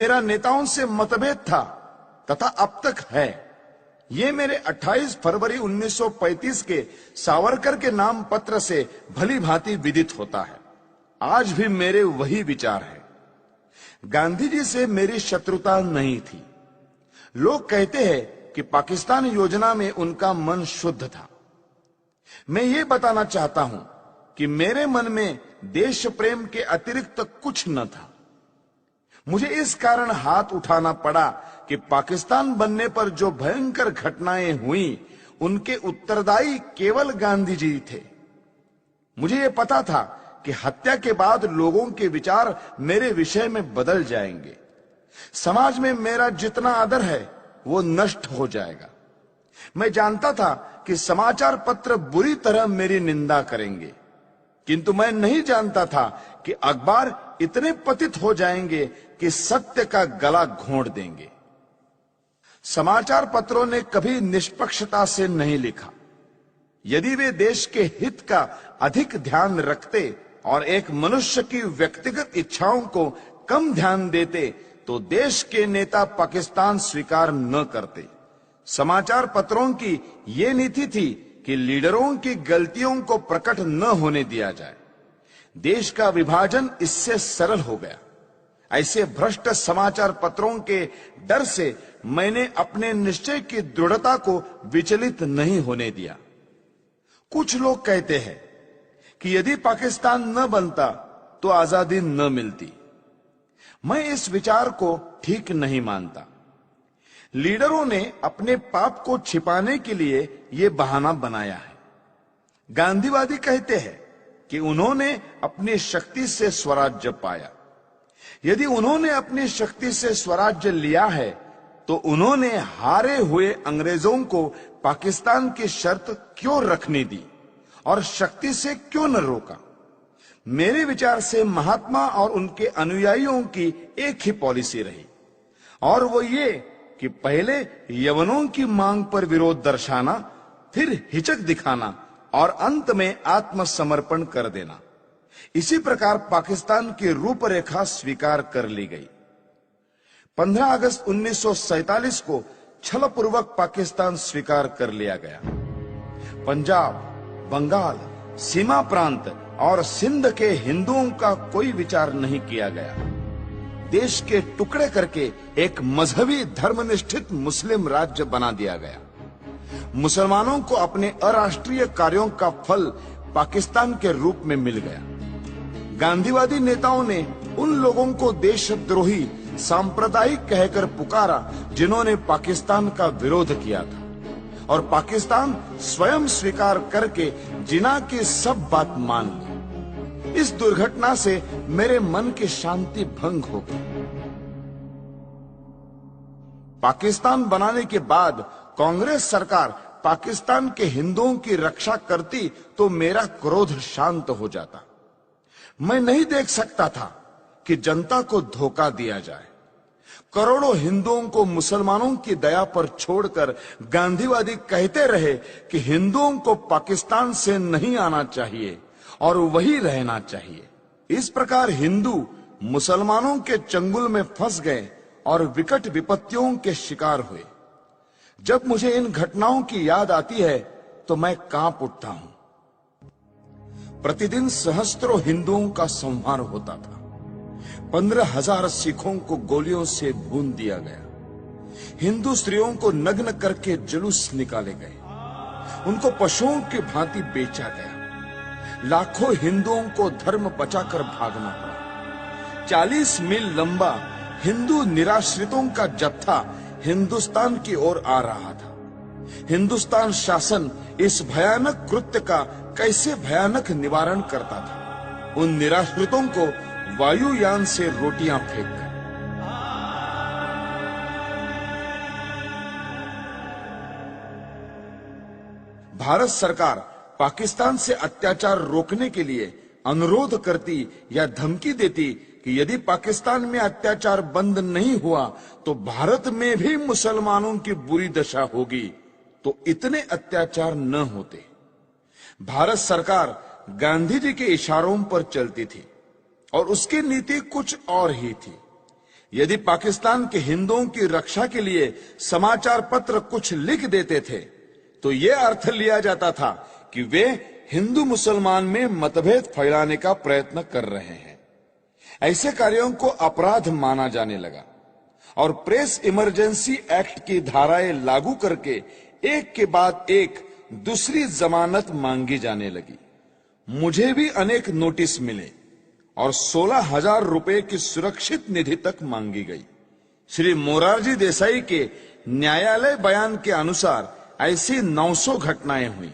मेरा नेताओं से मतभेद था तथा अब तक है। ये मेरे 28 फरवरी 1935 के सावरकर के नाम पत्र से भली भांति विदित होता है। आज भी मेरे वही विचार है। गांधी जी से मेरी शत्रुता नहीं थी। लोग कहते हैं कि पाकिस्तान योजना में उनका मन शुद्ध था। मैं ये बताना चाहता हूं कि मेरे मन में देश प्रेम के अतिरिक्त कुछ न था। मुझे इस कारण हाथ उठाना पड़ा कि पाकिस्तान बनने पर जो भयंकर घटनाएं हुई उनके उत्तरदायी केवल गांधी जी थे। मुझे यह पता था कि हत्या के बाद लोगों के विचार मेरे विषय में बदल जाएंगे। समाज में मेरा जितना आदर है वो नष्ट हो जाएगा। मैं जानता था कि समाचार पत्र बुरी तरह मेरी निंदा करेंगे, किंतु मैं नहीं जानता था कि अखबार इतने पतित हो जाएंगे कि सत्य का गला घोंट देंगे। समाचार पत्रों ने कभी निष्पक्षता से नहीं लिखा। यदि वे देश के हित का अधिक ध्यान रखते और एक मनुष्य की व्यक्तिगत इच्छाओं को कम ध्यान देते तो देश के नेता पाकिस्तान स्वीकार न करते। समाचार पत्रों की ये नीति थी कि लीडरों की गलतियों को प्रकट न होने दिया जाए। देश का विभाजन इससे सरल हो गया। ऐसे भ्रष्ट समाचार पत्रों के डर से मैंने अपने निश्चय की दृढ़ता को विचलित नहीं होने दिया। कुछ लोग कहते हैं कि यदि पाकिस्तान न बनता तो आजादी न मिलती। मैं इस विचार को ठीक नहीं मानता। लीडरों ने अपने पाप को छिपाने के लिए यह बहाना बनाया है। गांधीवादी कहते हैं कि उन्होंने अपनी शक्ति से स्वराज्य पाया। यदि उन्होंने अपनी शक्ति से स्वराज्य लिया है तो उन्होंने हारे हुए अंग्रेजों को पाकिस्तान की शर्त क्यों रखने दी और शक्ति से क्यों न रोका? मेरे विचार से महात्मा और उनके अनुयायियों की एक ही पॉलिसी रही, और वो ये कि पहले यवनों की मांग पर विरोध दर्शाना, फिर हिचक दिखाना और अंत में आत्मसमर्पण कर देना। इसी प्रकार पाकिस्तान की रूपरेखा स्वीकार कर ली गई। 15 अगस्त 1947 को छलपूर्वक पाकिस्तान स्वीकार कर लिया गया। पंजाब, बंगाल, सीमा प्रांत और सिंध के हिंदुओं का कोई विचार नहीं किया गया। देश के टुकड़े करके एक मजहबी धर्मनिष्ठित मुस्लिम राज्य बना दिया गया। मुसलमानों को अपने अराष्ट्रीय कार्यों का फल पाकिस्तान के रूप में मिल गया। गांधीवादी नेताओं ने उन लोगों को देशद्रोही सांप्रदायिक कहकर पुकारा जिन्होंने पाकिस्तान का विरोध किया था, और पाकिस्तान स्वयं स्वीकार करके जिना की सब बात मान ली। इस दुर्घटना से मेरे मन की शांति भंग हो गई। पाकिस्तान बनाने के बाद कांग्रेस सरकार पाकिस्तान के हिंदुओं की रक्षा करती तो मेरा क्रोध शांत हो जाता। मैं नहीं देख सकता था कि जनता को धोखा दिया जाए। करोड़ों हिंदुओं को मुसलमानों की दया पर छोड़कर गांधीवादी कहते रहे कि हिंदुओं को पाकिस्तान से नहीं आना चाहिए और वही रहना चाहिए। इस प्रकार हिंदू मुसलमानों के चंगुल में फंस गए और विकट विपत्तियों के शिकार हुए। जब मुझे इन घटनाओं की याद आती है तो मैं कांप उठता हूं। प्रतिदिन सहस्त्रों हिंदुओं का संहार होता था। 15,000 सिखों को गोलियों से भून दिया गया। हिंदू स्त्रियों को नग्न करके जुलूस निकाले गए। उनको पशुओं की भांति बेचा गया। लाखों हिंदुओं को धर्म बचाकर भागना पड़ा। 40 मील लंबा हिंदू निराश्रितों का जत्था हिंदुस्तान की ओर आ रहा था। हिंदुस्तान शासन इस भयानक कृत्य का कैसे भयानक निवारण करता था? उन निराश्रितों को वायुयान से रोटियां फेंककर। भारत सरकार पाकिस्तान से अत्याचार रोकने के लिए अनुरोध करती या धमकी देती कि यदि पाकिस्तान में अत्याचार बंद नहीं हुआ तो भारत में भी मुसलमानों की बुरी दशा होगी, तो इतने अत्याचार न होते। भारत सरकार गांधी जी के इशारों पर चलती थी और उसकी नीति कुछ और ही थी। यदि पाकिस्तान के हिंदुओं की रक्षा के लिए समाचार पत्र कुछ लिख देते थे तो यह अर्थ लिया जाता था कि वे हिंदू मुसलमान में मतभेद फैलाने का प्रयत्न कर रहे हैं। ऐसे कार्यों को अपराध माना जाने लगा और प्रेस इमरजेंसी एक्ट की धाराएं लागू करके एक के बाद एक दूसरी जमानत मांगी जाने लगी। मुझे भी अनेक नोटिस मिले और 16,000 रुपए की सुरक्षित निधि तक मांगी गई। श्री मोरारजी देसाई के न्यायालय बयान के अनुसार ऐसी 900 घटनाएं हुई।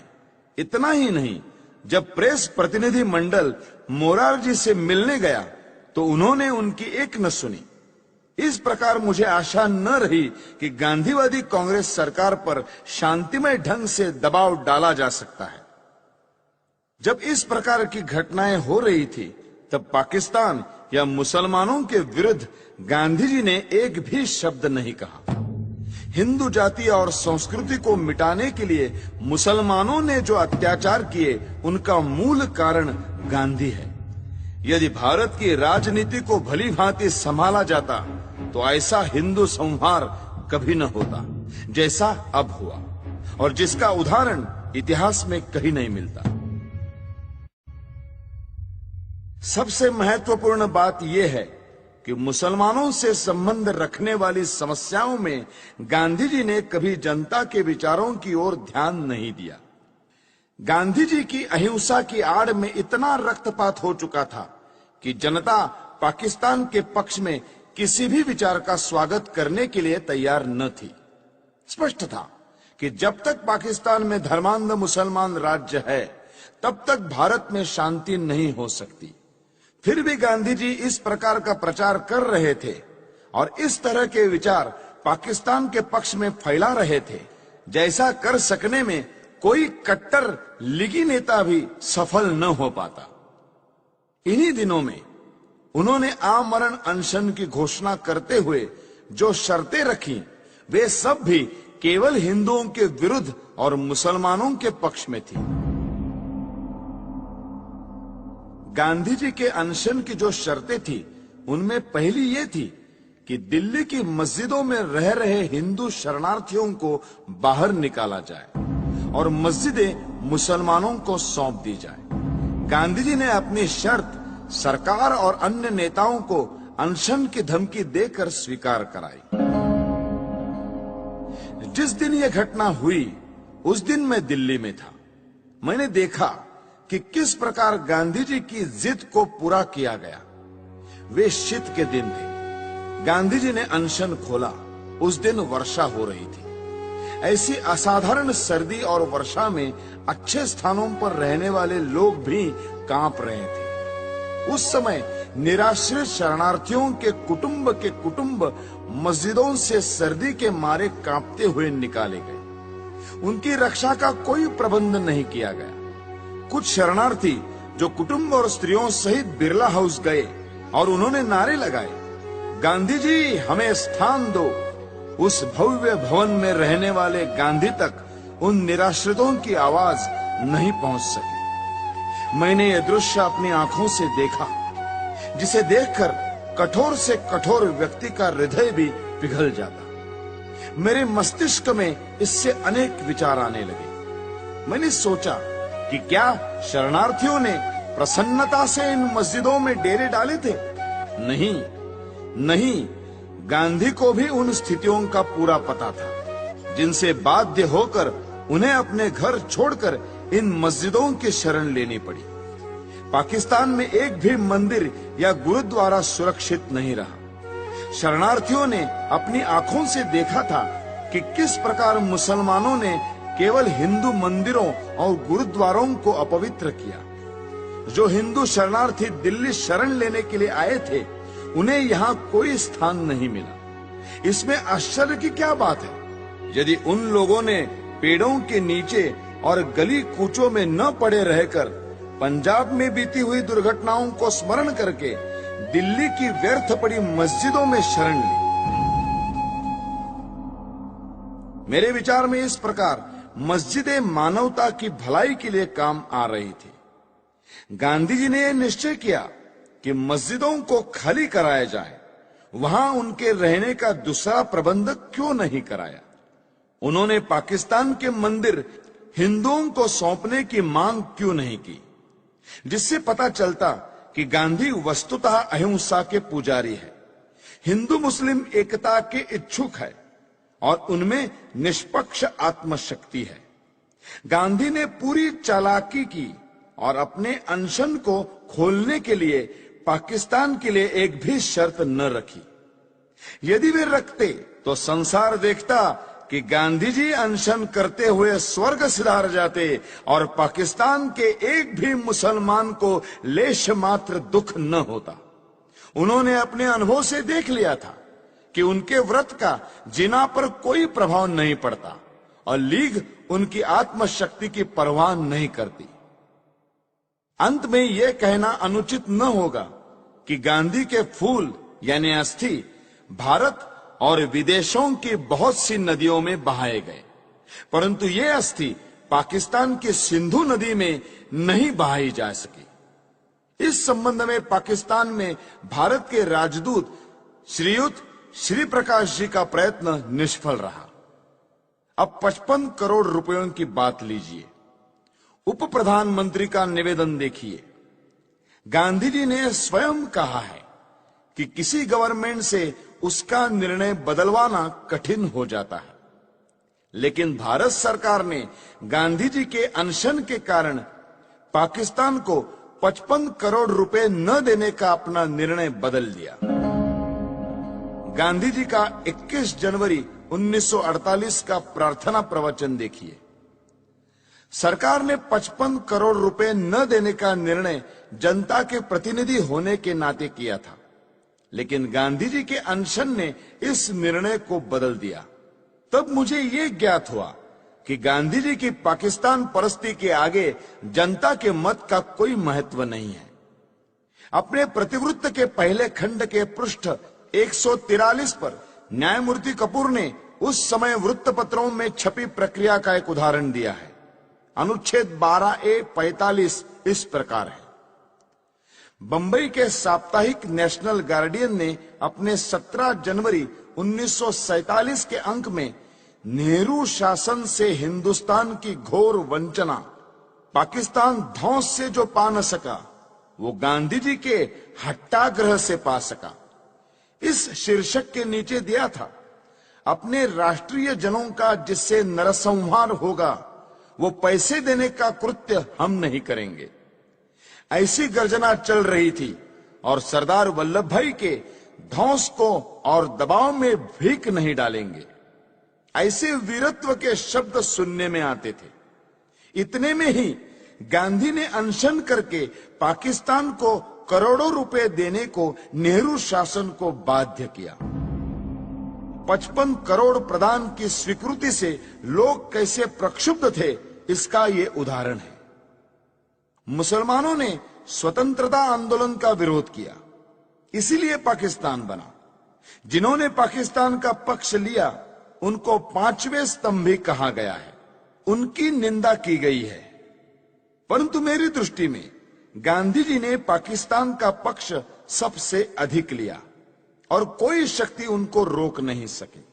इतना ही नहीं, जब प्रेस प्रतिनिधि मंडल मोरारजी से मिलने गया तो उन्होंने उनकी एक न सुनी। इस प्रकार मुझे आशा न रही कि गांधीवादी कांग्रेस सरकार पर शांतिमय ढंग से दबाव डाला जा सकता है। जब इस प्रकार की घटनाएं हो रही थी तब पाकिस्तान या मुसलमानों के विरुद्ध गांधी जी ने एक भी शब्द नहीं कहा। हिंदू जाति और संस्कृति को मिटाने के लिए मुसलमानों ने जो अत्याचार किए उनका मूल कारण गांधी है। यदि भारत की राजनीति को भली भांति संभाला जाता तो ऐसा हिंदू संहार कभी न होता जैसा अब हुआ, और जिसका उदाहरण इतिहास में कहीं नहीं मिलता। सबसे महत्वपूर्ण बात यह है कि मुसलमानों से संबंध रखने वाली समस्याओं में गांधी जी ने कभी जनता के विचारों की ओर ध्यान नहीं दिया। गांधी जी की अहिंसा की आड़ में इतना रक्तपात हो चुका था कि जनता पाकिस्तान के पक्ष में किसी भी विचार का स्वागत करने के लिए तैयार न थी। स्पष्ट था कि जब तक पाकिस्तान में धर्मांध मुसलमान राज्य है तब तक भारत में शांति नहीं हो सकती। फिर भी गांधी जी इस प्रकार का प्रचार कर रहे थे और इस तरह के विचार पाकिस्तान के पक्ष में फैला रहे थे जैसा कर सकने में कोई कट्टर लीगी नेता भी सफल न हो पाता। इन्हीं दिनों में उन्होंने आमरण अनशन की घोषणा करते हुए जो शर्तें रखी वे सब भी केवल हिंदुओं के विरुद्ध और मुसलमानों के पक्ष में थी। गांधी जी के अनशन की जो शर्तें थी उनमें पहली ये थी कि दिल्ली की मस्जिदों में रह रहे हिंदू शरणार्थियों को बाहर निकाला जाए और मस्जिदें मुसलमानों को सौंप दी जाए। गांधी जी ने अपनी शर्त सरकार और अन्य नेताओं को अनशन की धमकी देकर स्वीकार कराई। जिस दिन यह घटना हुई उस दिन मैं दिल्ली में था। मैंने देखा कि किस प्रकार गांधी जी की जिद को पूरा किया गया। वे शीत के दिन थे। गांधी जी ने अनशन खोला। उस दिन वर्षा हो रही थी। ऐसी असाधारण सर्दी और वर्षा में अच्छे स्थानों पर रहने वाले लोग भी कांप रहे थे। उस समय निराश्रित शरणार्थियों के कुटुंब मस्जिदों से सर्दी के मारे कांपते हुए निकाले गए। उनकी रक्षा का कोई प्रबंध नहीं किया गया। कुछ शरणार्थी जो कुटुंब और स्त्रियों सहित बिरला हाउस गए और उन्होंने नारे लगाए, गांधी जी हमें स्थान दो। उस भव्य भवन में रहने वाले गांधी तक उन निराश्रितों की आवाज नहीं पहुंच सकी। मैंने यह दृश्य अपनी आंखों से देखा जिसे देखकर कठोर से कठोर व्यक्ति का हृदय भी पिघल जाता। मेरे मस्तिष्क में इससे अनेक विचार आने लगे। मैंने सोचा कि क्या शरणार्थियों ने प्रसन्नता से इन मस्जिदों में डेरे डाले थे? नहीं, गांधी को भी उन स्थितियों का पूरा पता था जिनसे बाध्य होकर उन्हें अपने घर छोड़कर इन मस्जिदों की शरण लेनी पड़ी। पाकिस्तान में एक भी मंदिर या गुरुद्वारा सुरक्षित नहीं रहा। शरणार्थियों ने अपनी आंखों से देखा था कि किस प्रकार मुसलमानों ने केवल हिंदू मंदिरों और गुरुद्वारों को अपवित्र किया। जो हिंदू शरणार्थी दिल्ली शरण लेने के लिए आए थे उन्हें यहाँ कोई स्थान नहीं मिला। इसमें आश्चर्य की क्या बात है? यदि उन लोगों ने पेड़ों के नीचे और गली कूचों में न पड़े रहकर पंजाब में बीती हुई दुर्घटनाओं को स्मरण करके दिल्ली की व्यर्थ पड़ी मस्जिदों में शरण ली। मेरे विचार में इस प्रकार मस्जिदें मानवता की भलाई के लिए काम आ रही थी। गांधी जी ने यह निश्चय किया कि मस्जिदों को खाली कराया जाए वहां उनके रहने का दूसरा प्रबंध क्यों नहीं कराया? उन्होंने पाकिस्तान के मंदिर हिंदुओं को सौंपने की मांग क्यों नहीं की? जिससे पता चलता कि गांधी वस्तुतः अहिंसा के पुजारी है, हिंदू मुस्लिम एकता के इच्छुक है और उनमें निष्पक्ष आत्मशक्ति है। गांधी ने पूरी चालाकी की और अपने अनशन को खोलने के लिए पाकिस्तान के लिए एक भी शर्त न रखी। यदि वे रखते तो संसार देखता कि गांधी जी अनशन करते हुए स्वर्ग सिधार जाते और पाकिस्तान के एक भी मुसलमान को लेश मात्र दुख न होता। उन्होंने अपने अनुभव से देख लिया था कि उनके व्रत का जिना पर कोई प्रभाव नहीं पड़ता और लीग उनकी आत्मशक्ति की परवाह नहीं करती। अंत में यह कहना अनुचित न होगा कि गांधी के फूल यानी अस्थि भारत और विदेशों की बहुत सी नदियों में बहाए गए, परंतु ये अस्थि पाकिस्तान की सिंधु नदी में नहीं बहाई जा सकी। इस संबंध में पाकिस्तान में भारत के राजदूत श्रीयुत श्री प्रकाश जी का प्रयत्न निष्फल रहा। अब 55 करोड़ रुपयों की बात लीजिए। उप प्रधानमंत्री का निवेदन देखिए। गांधी जी ने स्वयं कहा है कि किसी गवर्नमेंट से उसका निर्णय बदलवाना कठिन हो जाता है, लेकिन भारत सरकार ने गांधी जी के अनशन के कारण पाकिस्तान को 55 करोड़ रुपए न देने का अपना निर्णय बदल दिया। गांधी जी का 21 जनवरी 1948 का प्रार्थना प्रवचन देखिए। सरकार ने 55 करोड़ रुपए न देने का निर्णय जनता के प्रतिनिधि होने के नाते किया था, लेकिन गांधी जी के अनशन ने इस निर्णय को बदल दिया। तब मुझे यह ज्ञात हुआ कि गांधी जी की पाकिस्तान परस्ती के आगे जनता के मत का कोई महत्व नहीं है। अपने प्रतिवृत्त के पहले खंड के पृष्ठ 143 पर न्यायमूर्ति कपूर ने उस समय वृत्तपत्रों में छपी प्रक्रिया का एक उदाहरण दिया है। अनुच्छेद 12A-45 इस प्रकार है। बंबई के साप्ताहिक नेशनल गार्डियन ने अपने 17 जनवरी 1947 के अंक में नेहरू शासन से हिंदुस्तान की घोर वंचना, पाकिस्तान धौंस से जो पा न सका वो गांधी जी के हट्टाग्रह से पा सका, इस शीर्षक के नीचे दिया था, अपने राष्ट्रीय जनों का जिससे नरसंहार होगा वो पैसे देने का कृत्य हम नहीं करेंगे। ऐसी गर्जना चल रही थी और सरदार वल्लभ भाई के धौंस को और दबाव में भीख नहीं डालेंगे, ऐसे वीरत्व के शब्द सुनने में आते थे। इतने में ही गांधी ने अनशन करके पाकिस्तान को करोड़ों रुपए देने को नेहरू शासन को बाध्य किया। 55 करोड़ प्रदान की स्वीकृति से लोग कैसे प्रक्षुब्ध थे, इसका ये उदाहरण है। मुसलमानों ने स्वतंत्रता आंदोलन का विरोध किया, इसीलिए पाकिस्तान बना। जिन्होंने पाकिस्तान का पक्ष लिया उनको पांचवें स्तंभी कहा गया है, उनकी निंदा की गई है। परंतु मेरी दृष्टि में गांधी जी ने पाकिस्तान का पक्ष सबसे अधिक लिया और कोई शक्ति उनको रोक नहीं सकी।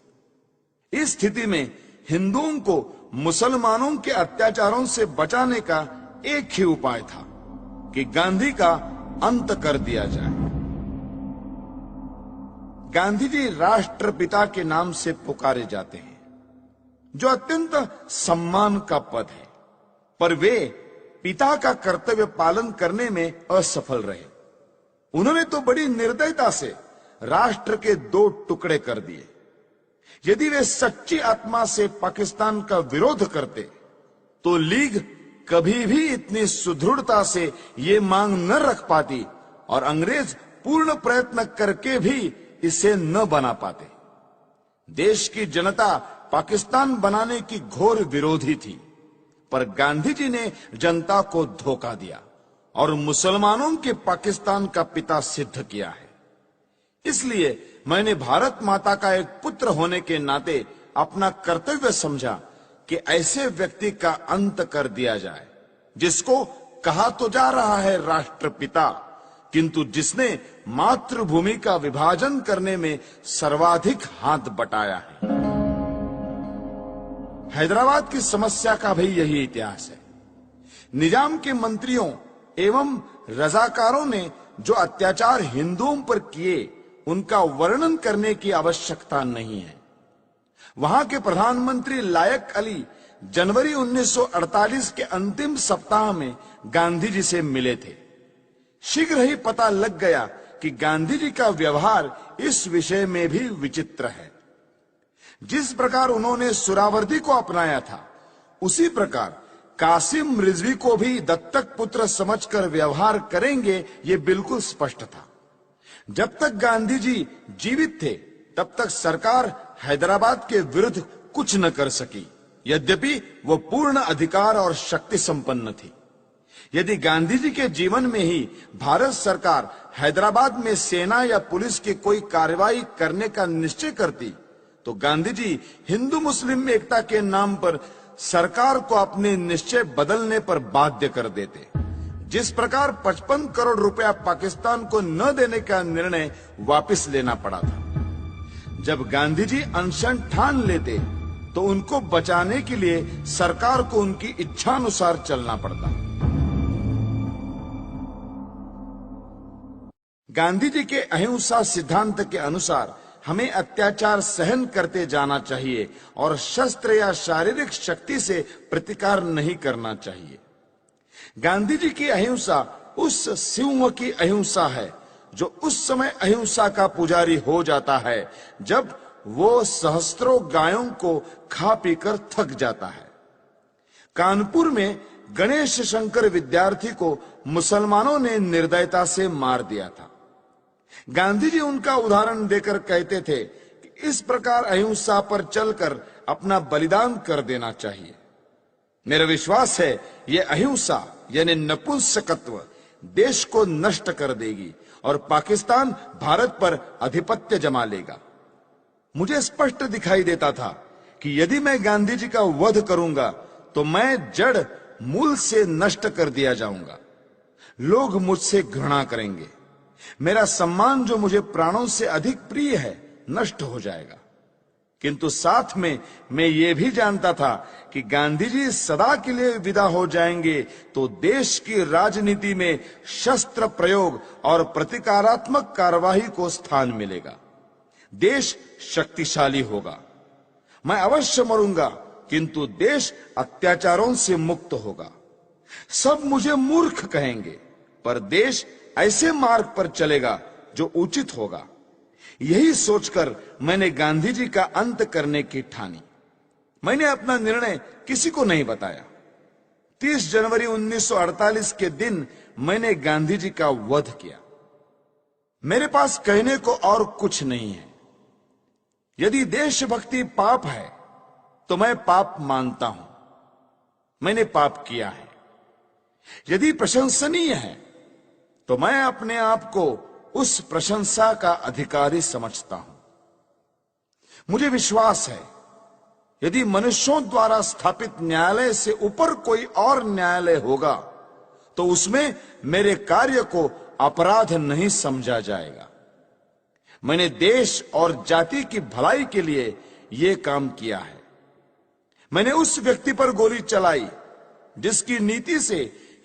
इस स्थिति में हिंदुओं को मुसलमानों के अत्याचारों से बचाने का एक ही उपाय था कि गांधी का अंत कर दिया जाए। गांधी जी राष्ट्रपिता के नाम से पुकारे जाते हैं, जो अत्यंत सम्मान का पद है, पर वे पिता का कर्तव्य पालन करने में असफल रहे। उन्होंने तो बड़ी निर्दयता से राष्ट्र के 2 टुकड़े कर दिए। यदि वे सच्ची आत्मा से पाकिस्तान का विरोध करते तो लीग कभी भी इतनी सुदृढ़ता से ये मांग न रख पाती और अंग्रेज पूर्ण प्रयत्न करके भी इसे न बना पाते। देश की जनता पाकिस्तान बनाने की घोर विरोधी थी, पर गांधी जी ने जनता को धोखा दिया और मुसलमानों के पाकिस्तान का पिता सिद्ध किया है। इसलिए मैंने भारत माता का एक पुत्र होने के नाते अपना कर्तव्य समझा कि ऐसे व्यक्ति का अंत कर दिया जाए, जिसको कहा तो जा रहा है राष्ट्रपिता, किंतु जिसने मातृभूमि का विभाजन करने में सर्वाधिक हाथ बटाया है। हैदराबाद की समस्या का भी यही इतिहास है। निजाम के मंत्रियों एवं रजाकारों ने जो अत्याचार हिंदुओं पर किए, उनका वर्णन करने की आवश्यकता नहीं है। वहां के प्रधानमंत्री लायक अली जनवरी 1948 के अंतिम सप्ताह में गांधी जी से मिले थे। शीघ्र ही पता लग गया कि गांधी जी का व्यवहार इस विषय में भी विचित्र है। जिस प्रकार उन्होंने सुहरावर्दी को अपनाया था, उसी प्रकार कासिम रिजवी को भी दत्तक पुत्र समझकर व्यवहार करेंगे, ये बिल्कुल स्पष्ट था। जब तक गांधी जी जीवित थे, तब तक सरकार हैदराबाद के विरुद्ध कुछ न कर सकी, यद्यपि वो पूर्ण अधिकार और शक्ति संपन्न थी। यदि गांधी जी के जीवन में ही भारत सरकार हैदराबाद में सेना या पुलिस की कोई कार्रवाई करने का निश्चय करती, तो गांधी जी हिंदू मुस्लिम एकता के नाम पर सरकार को अपने निश्चय बदलने पर बाध्य कर देते। जिस प्रकार 55 करोड़ रुपया पाकिस्तान को न देने का निर्णय वापस लेना पड़ा था। जब गांधी जी अनशन ठान लेते, तो उनको बचाने के लिए सरकार को उनकी इच्छानुसार चलना पड़ता। गांधी जी के अहिंसा सिद्धांत के अनुसार हमें अत्याचार सहन करते जाना चाहिए और शस्त्र या शारीरिक शक्ति से प्रतिकार नहीं करना चाहिए। गांधी जी की अहिंसा उस सिंह की अहिंसा है जो उस समय अहिंसा का पुजारी हो जाता है जब वो सहस्त्रों गायों को खा पीकर थक जाता है। कानपुर में गणेश शंकर विद्यार्थी को मुसलमानों ने निर्दयता से मार दिया था। गांधी जी उनका उदाहरण देकर कहते थे कि इस प्रकार अहिंसा पर चलकर अपना बलिदान कर देना चाहिए। मेरा विश्वास है ये अहिंसा यानी नपुंसकत्व देश को नष्ट कर देगी और पाकिस्तान भारत पर आधिपत्य जमा लेगा। मुझे स्पष्ट दिखाई देता था कि यदि मैं गांधी जी का वध करूंगा तो मैं जड़ मूल से नष्ट कर दिया जाऊंगा। लोग मुझसे घृणा करेंगे। मेरा सम्मान जो मुझे प्राणों से अधिक प्रिय है नष्ट हो जाएगा। किंतु साथ में मैं ये भी जानता था कि गांधी जी सदा के लिए विदा हो जाएंगे तो देश की राजनीति में शस्त्र प्रयोग और प्रतिकारात्मक कार्यवाही को स्थान मिलेगा। देश शक्तिशाली होगा। मैं अवश्य मरूंगा, किंतु देश अत्याचारों से मुक्त होगा। सब मुझे मूर्ख कहेंगे, पर देश ऐसे मार्ग पर चलेगा जो उचित होगा। यही सोचकर मैंने गांधी जी का अंत करने की ठानी। मैंने अपना निर्णय किसी को नहीं बताया। 30 जनवरी 1948 के दिन मैंने गांधी जी का वध किया। मेरे पास कहने को और कुछ नहीं है। यदि देशभक्ति पाप है तो मैं पाप मानता हूं। मैंने पाप किया है। यदि प्रशंसनीय है तो मैं अपने आप को उस प्रशंसा का अधिकारी समझता हूं। मुझे विश्वास है यदि मनुष्यों द्वारा स्थापित न्यायालय से ऊपर कोई और न्यायालय होगा तो उसमें मेरे कार्य को अपराध नहीं समझा जाएगा। मैंने देश और जाति की भलाई के लिए यह काम किया है। मैंने उस व्यक्ति पर गोली चलाई जिसकी नीति से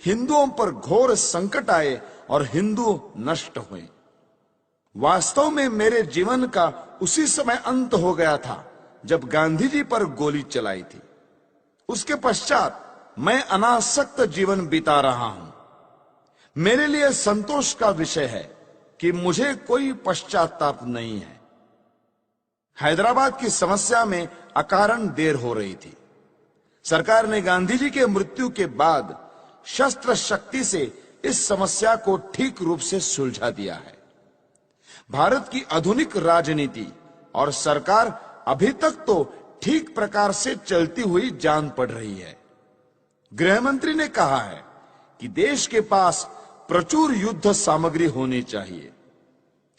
हिंदुओं पर घोर संकट आए और हिंदू नष्ट हुए। वास्तव में मेरे जीवन का उसी समय अंत हो गया था जब गांधी जी पर गोली चलाई थी। उसके पश्चात मैं अनासक्त जीवन बिता रहा हूं। मेरे लिए संतोष का विषय है कि मुझे कोई पश्चाताप नहीं है। हैदराबाद की समस्या में अकारण देर हो रही थी। सरकार ने गांधी जी के मृत्यु के बाद शस्त्र शक्ति से इस समस्या को ठीक रूप से सुलझा दिया है। भारत की आधुनिक राजनीति और सरकार अभी तक तो ठीक प्रकार से चलती हुई जान पड़ रही है। गृह मंत्री ने कहा है कि देश के पास प्रचुर युद्ध सामग्री होनी चाहिए।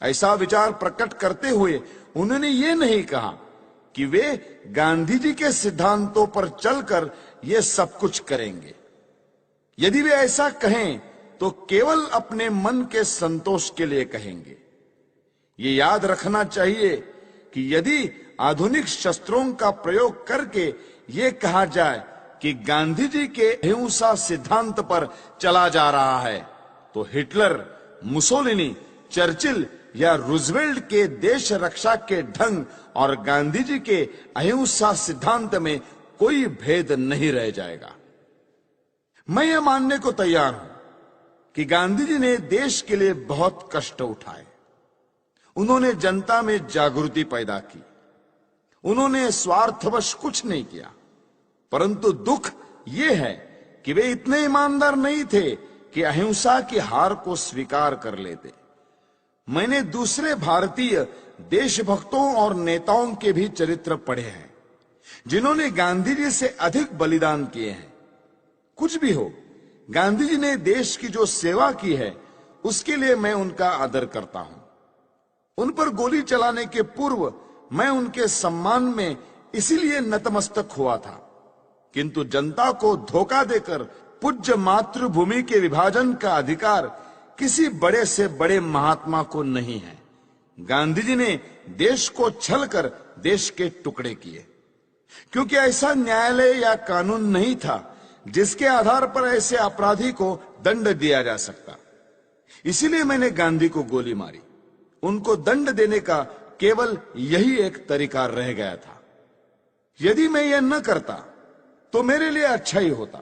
ऐसा विचार प्रकट करते हुए उन्होंने ये नहीं कहा कि वे गांधी जी के सिद्धांतों पर चलकर ये सब कुछ करेंगे। यदि वे ऐसा कहें तो केवल अपने मन के संतोष के लिए कहेंगे। ये याद रखना चाहिए कि यदि आधुनिक शस्त्रों का प्रयोग करके ये कहा जाए कि गांधी जी के अहिंसा सिद्धांत पर चला जा रहा है, तो हिटलर, मुसोलिनी, चर्चिल या रूजवेल्ट के देश रक्षा के ढंग और गांधी जी के अहिंसा सिद्धांत में कोई भेद नहीं रह जाएगा। मैं ये मानने को तैयार हूं कि गांधी जी ने देश के लिए बहुत कष्ट उठाए। उन्होंने जनता में जागृति पैदा की। उन्होंने स्वार्थवश कुछ नहीं किया, परंतु दुख यह है कि वे इतने ईमानदार नहीं थे कि अहिंसा की हार को स्वीकार कर लेते। मैंने दूसरे भारतीय देशभक्तों और नेताओं के भी चरित्र पढ़े हैं जिन्होंने गांधी जी से अधिक बलिदान किए हैं। कुछ भी हो, गांधी जी ने देश की जो सेवा की है उसके लिए मैं उनका आदर करता हूं। उन पर गोली चलाने के पूर्व मैं उनके सम्मान में इसीलिए नतमस्तक हुआ था, किंतु जनता को धोखा देकर पूज्य मातृभूमि के विभाजन का अधिकार किसी बड़े से बड़े महात्मा को नहीं है। गांधी जी ने देश को छल कर देश के टुकड़े किए, क्योंकि ऐसा न्यायालय या कानून नहीं था जिसके आधार पर ऐसे अपराधी को दंड दिया जा सकता। इसीलिए मैंने गांधी को गोली मारी। उनको दंड देने का केवल यही एक तरीका रह गया था। यदि मैं यह न करता तो मेरे लिए अच्छा ही होता,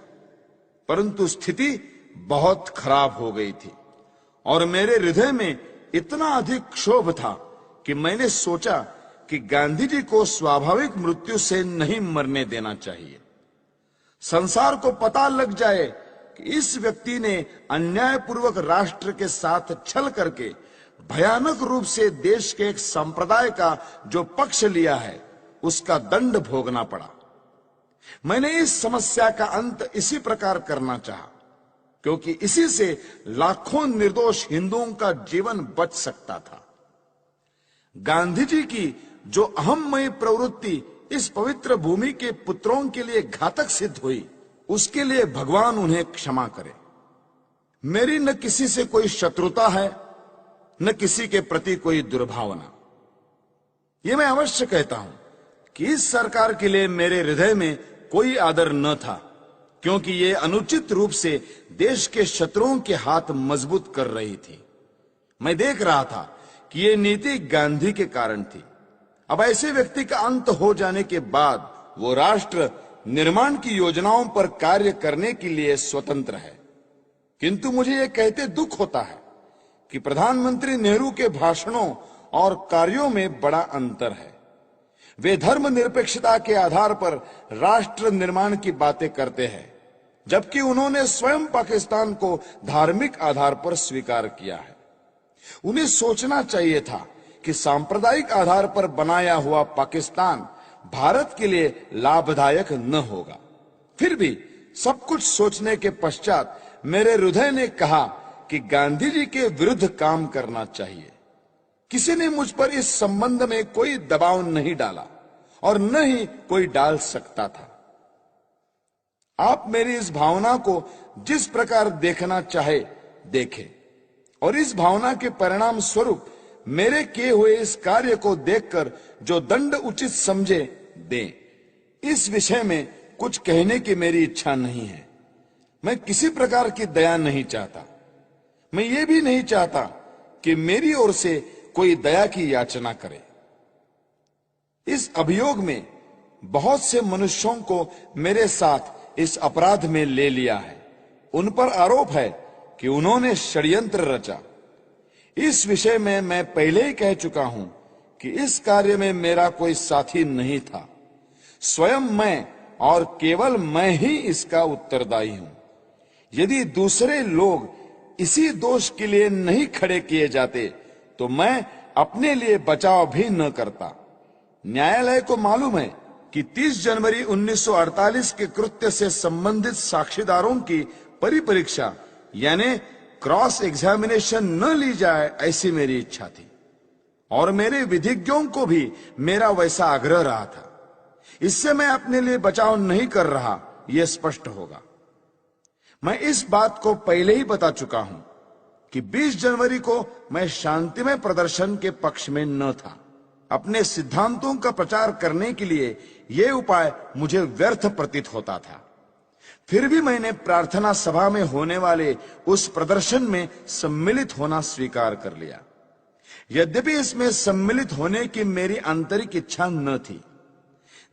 परंतु स्थिति बहुत खराब हो गई थी और मेरे हृदय में इतना अधिक क्षोभ था कि मैंने सोचा कि गांधी जी को स्वाभाविक मृत्यु से नहीं मरने देना चाहिए। संसार को पता लग जाए कि इस व्यक्ति ने अन्यायपूर्वक राष्ट्र के साथ छल करके भयानक रूप से देश के एक संप्रदाय का जो पक्ष लिया है उसका दंड भोगना पड़ा। मैंने इस समस्या का अंत इसी प्रकार करना चाहा, क्योंकि इसी से लाखों निर्दोष हिंदुओं का जीवन बच सकता था। गांधी जी की जो अहममयी प्रवृत्ति इस पवित्र भूमि के पुत्रों के लिए घातक सिद्ध हुई, उसके लिए भगवान उन्हें क्षमा करे। मेरी न किसी से कोई शत्रुता है, न किसी के प्रति कोई दुर्भावना। यह मैं अवश्य कहता हूं कि इस सरकार के लिए मेरे हृदय में कोई आदर न था, क्योंकि ये अनुचित रूप से देश के शत्रुओं के हाथ मजबूत कर रही थी। मैं देख रहा था कि ये नीति गांधी के कारण थी। अब ऐसे व्यक्ति का अंत हो जाने के बाद वो राष्ट्र निर्माण की योजनाओं पर कार्य करने के लिए स्वतंत्र है। किंतु मुझे यह कहते दुख होता है कि प्रधानमंत्री नेहरू के भाषणों और कार्यों में बड़ा अंतर है। वे धर्मनिरपेक्षता के आधार पर राष्ट्र निर्माण की बातें करते हैं, जबकि उन्होंने स्वयं पाकिस्तान को धार्मिक आधार पर स्वीकार किया है। उन्हें सोचना चाहिए था कि सांप्रदायिक आधार पर बनाया हुआ पाकिस्तान भारत के लिए लाभदायक न होगा। फिर भी सब कुछ सोचने के पश्चात मेरे हृदय ने कहा कि गांधी जी के विरुद्ध काम करना चाहिए। किसी ने मुझ पर इस संबंध में कोई दबाव नहीं डाला और न ही कोई डाल सकता था। आप मेरी इस भावना को जिस प्रकार देखना चाहे देखें, और इस भावना के परिणाम स्वरूप मेरे किए हुए इस कार्य को देखकर जो दंड उचित समझे दें। इस विषय में कुछ कहने की मेरी इच्छा नहीं है। मैं किसी प्रकार की दया नहीं चाहता। मैं ये भी नहीं चाहता कि मेरी ओर से कोई दया की याचना करे। इस अभियोग में बहुत से मनुष्यों को मेरे साथ इस अपराध में ले लिया है। उन पर आरोप है कि उन्होंने षड्यंत्र रचा। इस विषय में मैं पहले ही कह चुका हूं कि इस कार्य में मेरा कोई साथी नहीं था। स्वयं मैं और केवल मैं ही इसका उत्तरदायी हूं। यदि दूसरे लोग इसी दोष के लिए नहीं खड़े किए जाते तो मैं अपने लिए बचाव भी न करता। न्यायालय को मालूम है कि 30 जनवरी 1948 के कृत्य से संबंधित साक्षीदारों की परिपरीक्षा यानी क्रॉस एग्जामिनेशन न ली जाए, ऐसी मेरी इच्छा थी और मेरे विधिज्ञों को भी मेरा वैसा आग्रह रहा था। इससे मैं अपने लिए बचाव नहीं कर रहा, यह स्पष्ट होगा। मैं इस बात को पहले ही बता चुका हूं कि 20 जनवरी को मैं शांतिमय प्रदर्शन के पक्ष में न था। अपने सिद्धांतों का प्रचार करने के लिए यह उपाय मुझे व्यर्थ प्रतीत होता था। फिर भी मैंने प्रार्थना सभा में होने वाले उस प्रदर्शन में सम्मिलित होना स्वीकार कर लिया। यद्यपि इसमें सम्मिलित होने की मेरी आंतरिक इच्छा न थी।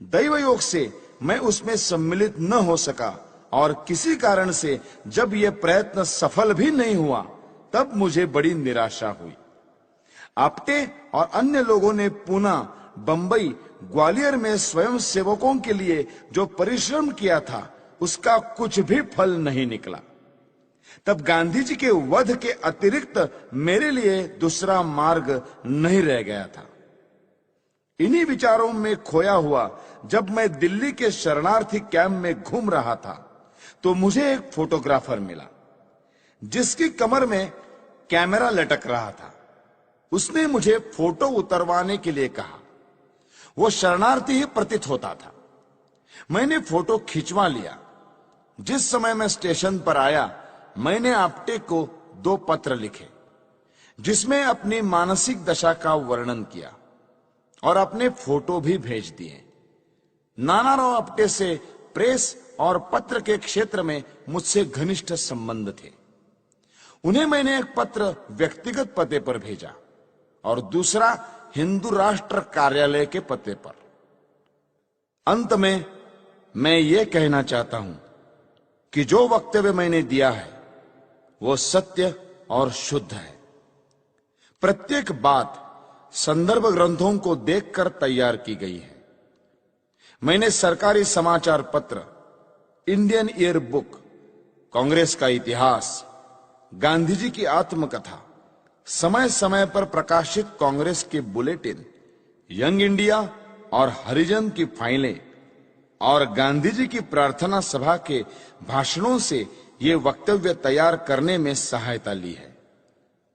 दैव योग से मैं उसमें सम्मिलित न हो सका और किसी कारण से जब यह प्रयत्न सफल भी नहीं हुआ तब मुझे बड़ी निराशा हुई। आपटे और अन्य लोगों ने पूना, बंबई, ग्वालियर में स्वयं सेवकों के लिए जो परिश्रम किया था उसका कुछ भी फल नहीं निकला। तब गांधी जी के वध के अतिरिक्त मेरे लिए दूसरा मार्ग नहीं रह गया था। इन्हीं विचारों में खोया हुआ जब मैं दिल्ली के शरणार्थी कैंप में घूम रहा था तो मुझे एक फोटोग्राफर मिला जिसकी कमर में कैमरा लटक रहा था। उसने मुझे फोटो उतरवाने के लिए कहा। वो शरणार्थी ही प्रतीत होता था। मैंने फोटो खिंचवा लिया। जिस समय मैं स्टेशन पर आया मैंने आपटे को 2 पत्र लिखे जिसमें अपनी मानसिक दशा का वर्णन किया और अपने फोटो भी भेज दिए। नानाराव आपटे से प्रेस और पत्र के क्षेत्र में मुझसे घनिष्ठ संबंध थे। उन्हें मैंने एक पत्र व्यक्तिगत पते पर भेजा और दूसरा हिंदू राष्ट्र कार्यालय के पते पर। अंत में मैं ये कहना चाहता हूं कि जो वक्तव्य मैंने दिया है वो सत्य और शुद्ध है। प्रत्येक बात संदर्भ ग्रंथों को देखकर तैयार की गई है। मैंने सरकारी समाचार पत्र, इंडियन ईयर बुक, कांग्रेस का इतिहास, गांधी जी की आत्मकथा, समय समय पर प्रकाशित कांग्रेस के बुलेटिन, यंग इंडिया और हरिजन की फाइलें और गांधी जी की प्रार्थना सभा के भाषणों से ये वक्तव्य तैयार करने में सहायता ली है।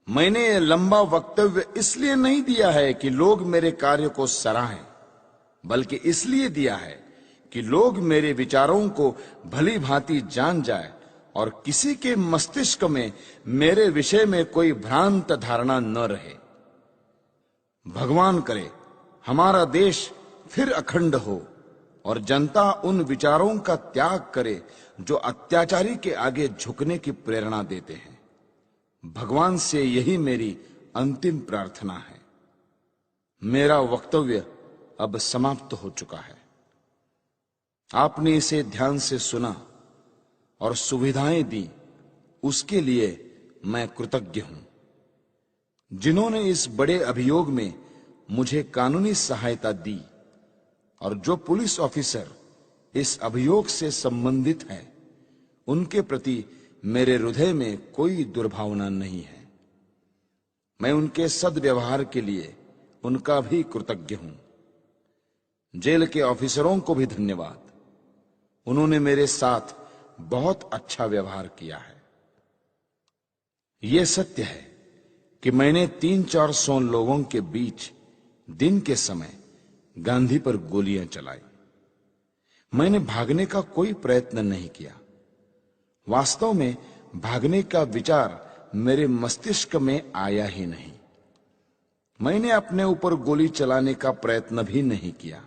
मैंने ये लंबा वक्तव्य इसलिए नहीं दिया है कि लोग मेरे कार्य को सराहें, बल्कि इसलिए दिया है कि लोग मेरे विचारों को भली भांति जान जाए और किसी के मस्तिष्क में मेरे विषय में कोई भ्रांत धारणा न रहे। भगवान करे हमारा देश फिर अखंड हो और जनता उन विचारों का त्याग करे जो अत्याचारी के आगे झुकने की प्रेरणा देते हैं। भगवान से यही मेरी अंतिम प्रार्थना है। मेरा वक्तव्य अब समाप्त हो चुका है। आपने इसे ध्यान से सुना और सुविधाएं दी, उसके लिए मैं कृतज्ञ हूं। जिन्होंने इस बड़े अभियोग में मुझे कानूनी सहायता दी और जो पुलिस ऑफिसर इस अभियोग से संबंधित हैं, उनके प्रति मेरे हृदय में कोई दुर्भावना नहीं है। मैं उनके सद्व्यवहार के लिए उनका भी कृतज्ञ हूं। जेल के ऑफिसरों को भी धन्यवाद। उन्होंने मेरे साथ बहुत अच्छा व्यवहार किया है। यह सत्य है कि मैंने 300-400 लोगों के बीच दिन के समय गांधी पर गोलियां चलाई। मैंने भागने का कोई प्रयत्न नहीं किया। वास्तव में भागने का विचार मेरे मस्तिष्क में आया ही नहीं। मैंने अपने ऊपर गोली चलाने का प्रयत्न भी नहीं किया।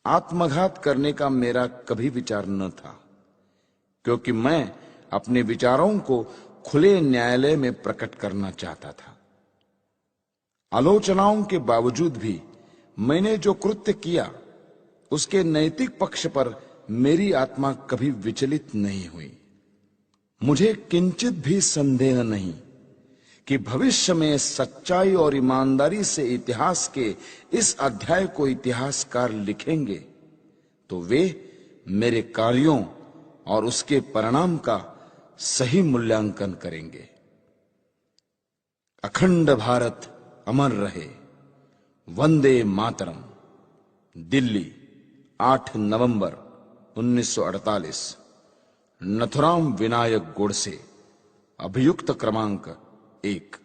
आत्मघात करने का मेरा कभी विचार न था, क्योंकि मैं अपने विचारों को खुले न्यायालय में प्रकट करना चाहता था। आलोचनाओं के बावजूद भी मैंने जो कृत्य किया उसके नैतिक पक्ष पर मेरी आत्मा कभी विचलित नहीं हुई। मुझे किंचित भी संदेह नहीं कि भविष्य में सच्चाई और ईमानदारी से इतिहास के इस अध्याय को इतिहासकार लिखेंगे तो वे मेरे कार्यों और उसके परिणाम का सही मूल्यांकन करेंगे। अखंड भारत अमर रहे। वंदे मातरम। दिल्ली, 8 नवंबर 1948। नथुराम विनायक गोडसे। अभियुक्त क्रमांक 1।